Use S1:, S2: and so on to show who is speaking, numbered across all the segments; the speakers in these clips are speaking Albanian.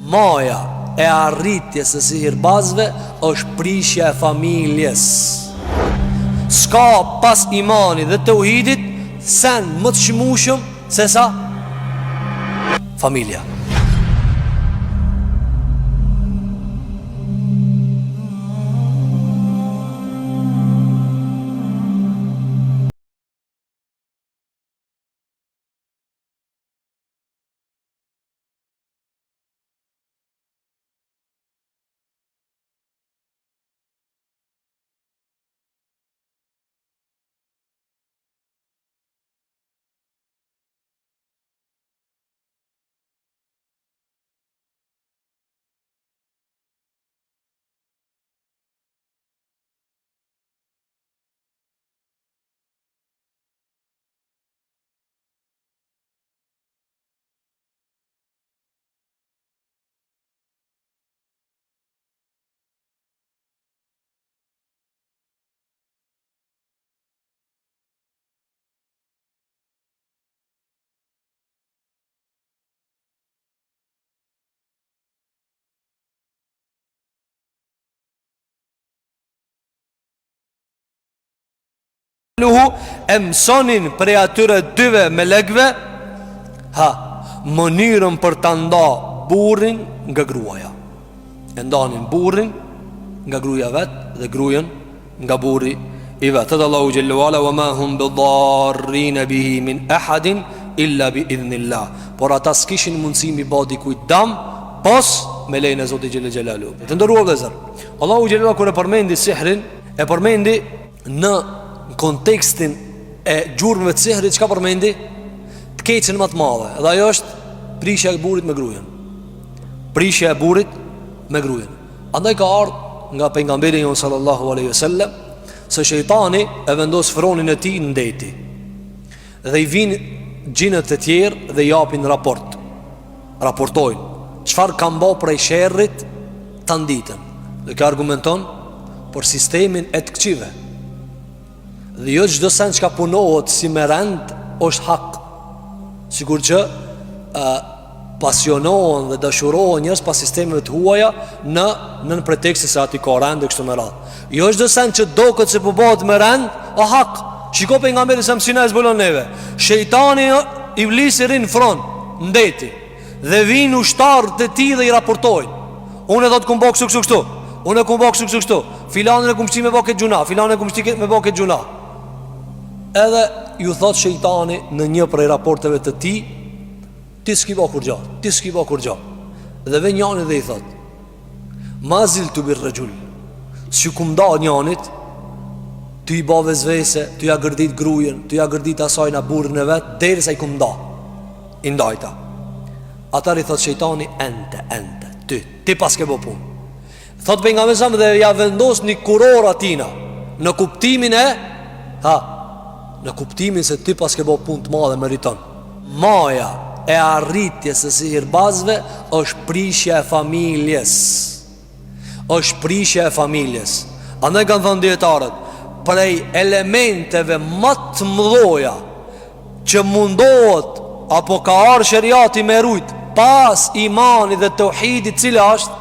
S1: Maja e arritjes së sihirbazëve është prishja e familjes. S'ka pas imani dhe tauhidit sen më të çmueshëm se sa familja. E mësonin prej atyre dyve me legve mënyrën për të nda burrin nga gruaja. E ndanin burrin nga gruaja vet dhe grujen nga burri i vet. Thot Allahu Jalla wala wa ma hum bidarrin bihi min ahadin illa bi idhnillah. Por ata s'kishin mundësi mi bë dikujt dam pos me lejen e Zotit Jalla Jalalu. Të nderuar vëllezër, Allahu Jalla kur e përmendi sihrin, e përmendi në kontekstin e gjurmëve të sihrit. Çka përmendi? Të keqen më të madhe. Dhe ajo është prishja e burrit me gruajen. Prishja e burrit me gruajen. Andaj ka ardhur nga pejgamberi jon sallallahu alaihi wasallam se shejtani e vendos fronin e tij në ndeti. Dhe i vinë xhinët e tjerë dhe i japin raport. Raportojnë çfarë kanë bërë prej sherrit tan ditën. Dhe ka argumenton për sistemin e të këqive. Dhe jo çdo sen që ka punohet si me rend është hak. Sigur që pasionohen dhe dashurohen njërës pas sistemeve të huaja në preteksti se ati ka rend dhe kështu me radhë. Jo çdo sen që do këtë se përbëhet me rend o hak. Shiko pejgamberi sa mësina e zbulon neve. Shejtani iblisi rinë fron ndeti dhe vinë ushtarët e tij dhe i raportojnë. Unë do të kumbo kështu. Unë e kumbo kështu. Filanin e kumshti me bë këtë gjuna, filanin e kumshti me bë këtë gjuna. Edhe ju thot shejtani në një prej raporteve të ti, ti s'ki bë kur gjë. Dhe ve njani dhe i thot: mazil të bir rëgjull, si kum da njanit, ty i ba vezvese, ty ja gërdit grujen, ty ja gërdit asajna burën e vet, deri sa i kum da, i ndajta. Atar i thot shejtani: ente, ti pas ke bo pun. Thot për nga mesam dhe ja vendos një kuror atina, në kuptimin e në kuptimin se ti pas ke bo pun të madhe meriton. Maja e arritjes së sihirbazëve është prishja e familjes. Andaj kanë thënë dietarët, prej elementeve më të mëdha që mundohet apo ka ardhur sheriati me rujt pas imanit dhe tauhidit, cila është?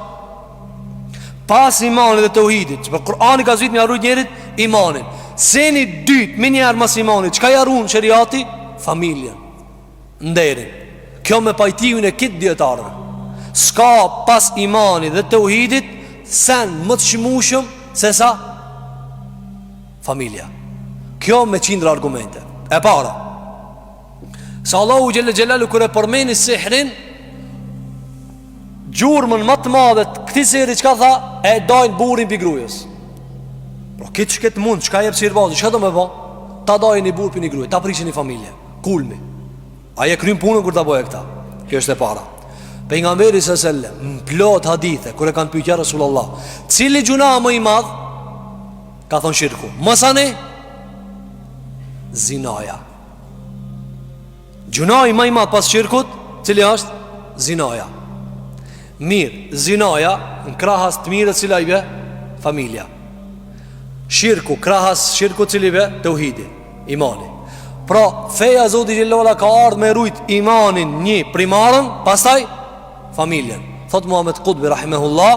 S1: Pas imanit dhe tauhidit. Që për Kur'ani ka zhvit me arrujt njerit imanin. Seni dytë, minjarë mas imanit, qka jarun shëriati? Familjen, nderin. Kjo me pajtijun e kitë djetarëve. Ska pas imanit dhe tauhidit sen më të shmushëm se sa familja. Kjo me qindra argumente. E para, sa Allahu Gjelle Gjelalu kër e përmeni sihrin, gjurmën më të madhe të këti sihri qka tha? E dajnë burin për grujës. Pro këtë që këtë mund, qka jep sihirbazë, qka do me ba? Ta dajnë i burë për një grujë, ta prishin një familje, kulmi. Aje krym punën kër ta boje këta. Kjo është e para. Pejgamberi s.a.s. në plot hadithe, kër e kanë pyetja Rasulullah, cili gjuna më i madh? Ka thonë shirku. Mësani? Zinaja. Gjuna i më i madh pas shirkut, cili është? Zinaja. Mirë, zinaja në krahas të mirë, cila i be? Familja. Shirku, krahas shirku, cili be? Tauhidi, imani. Pra, feja Zoti Gjellola ka ardhë me rujt imanin një primarën, pastaj familjen. thot Muhammed Qutbi rahimahullah,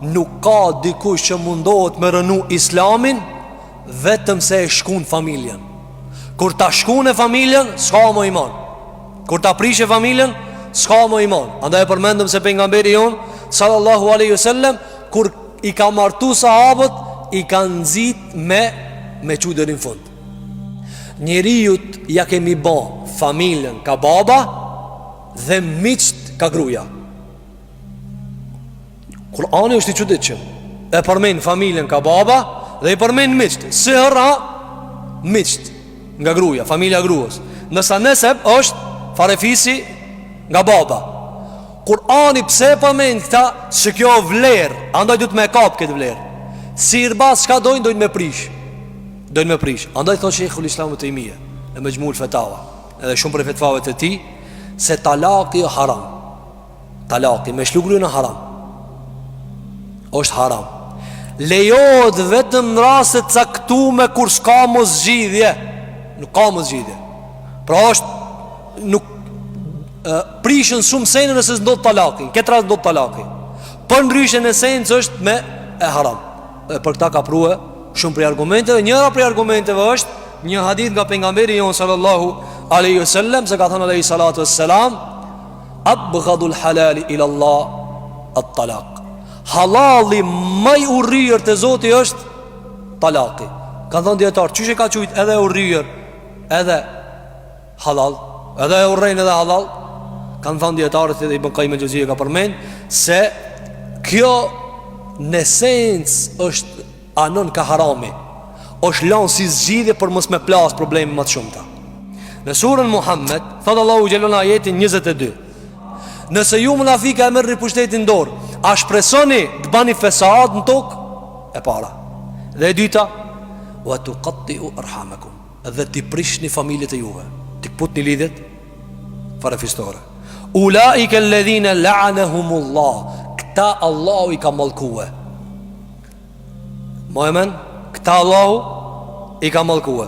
S1: nuk ka dikush që mundohet me rënu islamin vetëm se e shkun familjen. Kur ta shkun e familjen, s'ka më iman. Kur ta prish e familjen, s'ka më iman. Andaj e përmendëm se pejgamberi jon sallallahu alaihi wasallam, kur i ka martu sahabët, i ka nxit me çudërin fund. Njeriut ja kemi ba familjen ka baba dhe miqt ka gruja. Kur'ani është i çuditshëm. E përmend familjen ka baba dhe i përmend miqt. Si hëra miqt nga gruja, familja gruas. Nësa neseb është farefisi nga baba. Kur'ani pse përmend këta se kjo vlerë, andaj du të me kap këtë vlerë. Si irbas çka dojnë me prish. Dojnë me prish. Andaj thot Sheikhul Islam të imije e me gjmul fetawa, edhe shumë për fetvave të ti, se talaki o haram. Talaki, me shlugru në haram, është haram. Lejohet vetëm në rastet caktume kur s'ka mos zgjidhje. Nuk ka mos zgjidhje. Pra është nuk prishën shumë senën nëse s'ndodh talaki. Këtë rast ndodh talaki. Për ndryshën e senës është me e haram. E për këta ka prue shumë prej argumenteve. Njëra prej argumenteve është një hadith nga pejgamberi jon sallallahu alaihi wasallam, se ka thënë alaihi salatu wassalam, abghadul halali ila Allah at-talaq. Halali më i urryer te Zoti është talaki. Ka thënë dietar, çish e ka thujt edhe urryer, edhe halal, edhe urrën edhe halal. Kanë thënë dietarët edhe Ibn Qayyim el-Juzeyri ka përmend se kjo në esencë është anon ka harami, është lanë si zgjidhje për mos me plas problemi më të shumta. Në surën Muhammed thot Allahu xhelal në ajetin 22, nëse ju munafika e merrni pushtetin dorë, a shpresoni të bani fesad në tokë? E para. Dhe e dyta, wa tuqatti'u arhamakum, dhe ti prishni familjet e juve, ti kputni lidhjet farefistore. Ulaika alladhina la'anahumullah, këta Allahu i ka mallkue. Mohemen, këta Allahu i ka mallkue.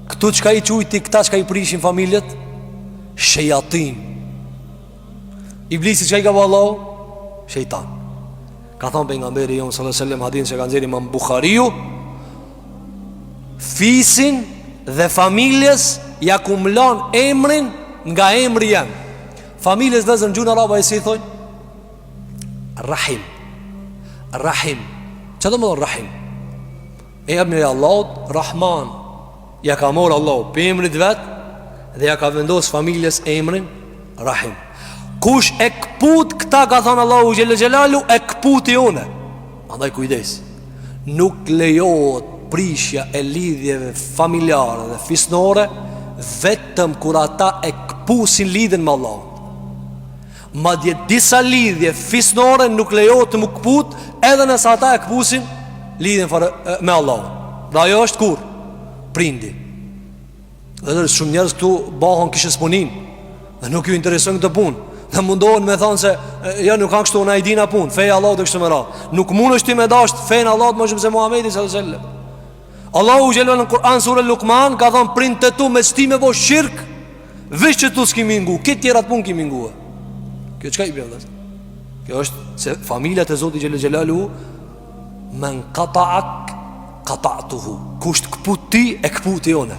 S1: Këtu çka i çujti, këta çka i prishin familjet? Shejatin. Iblisi çka i ka bëu Allahu? Shejtan. Ka thonë pejgamberi jon sallallahu alaihi wasallam hadith që ka nxjerrë Imam Buhariu, fisin dhe familjes ja kumlon emrin nga emri jam. Familjes dhe zërë në gjuna raba e si thonë? Rahim. Rahim. Që do më thonë Rahim? E ebni e Allahut, Rahman. Ja ka morë Allah për emrit vetë dhe ja ka vendos familjes emrin Rahim. Kush e këput këta, ka thonë Allahu Gjellë Gjellalu, e këput i une. Andaj kujdes, nuk lejohet prishja e lidhjeve familjare dhe fisnore vetëm kur ata e këpusin lidhen me Allah. Madje disa lidhje fisnore nuk lejohet të më këput edhe nësa ata e këpusin lidhen me Allah. Dhe ajo është kur? Prindi. Dhe shumë njerëz këtu bahon kishës punin dhe nuk ju intereson këtë punë, dhe mundohen me thonë se ja nuk kanë kështu, na i dina punë, feja Allah të kështu me ra. Nuk mund është ti me dasht fejnë Allah të më shumë se Muhammedi s.a.s. Allahu gjelën në Kur'an surë Lukman ka thonë prind të tu me sti me bo shirk, vish që tu s'ki mingu, këtë tjerat pun ki mingu. Kjo qka i bjë dhe? Kjo është se familjet e Zoti Gjellë Gjellalu, men kata'ak kata'tuhu, kusht këput ti e këput i one.